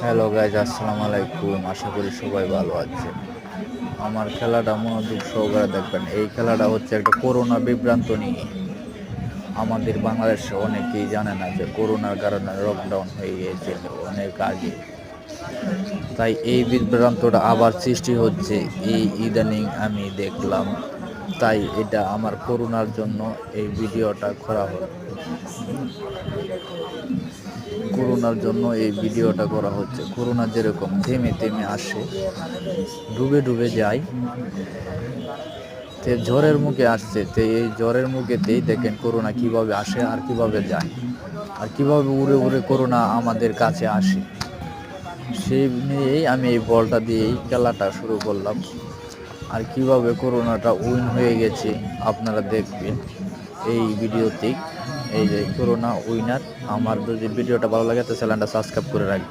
Hello guys, আসসালামু আলাইকুম। আশা করি সবাই ভালো আছে। আমার খেলাটা মনোযোগ সহকারে দেখবেন। এই খেলাটা হচ্ছে একটা করোনা বিভ্রান্ত নিয়ে। আমাদের বাংলাদেশে অনেকেই জানে না যে করোনার কারণে লকডাউন হয়ে গিয়েছিল অনেক আগে। তাই এই বিভ্রান্তটা আবার সৃষ্টি হচ্ছে এই ইদানিং আমি দেখলাম। তাই এটা আমার করোনার জন্য এই ভিডিওটা করা হলো। করোনার জন্য এই ভিডিওটা করা হচ্ছে। করোনা যেরকম থেমে থেমে আসে, ডুবে ডুবে যায়, তে ঝড়ের মুখে আসছে। তে এই ঝড়ের মুখেতেই দেখেন করোনা কিভাবে আসে আর কিভাবে যায়, আর কিভাবে উড়ে উড়ে করোনা আমাদের কাছে আসে। সেই নিয়েই আমি এই বলটা দিয়েই খেলাটা শুরু করলাম। আর কিভাবে করোনাটা উইন হয়ে গেছে আপনারা দেখবেন এই ভিডিওতেই। এই যে করোনা উইনার। আমার যদি ভিডিওটা ভালো লাগে তো চ্যানেলটা সাবস্ক্রাইব করে রাখবেন।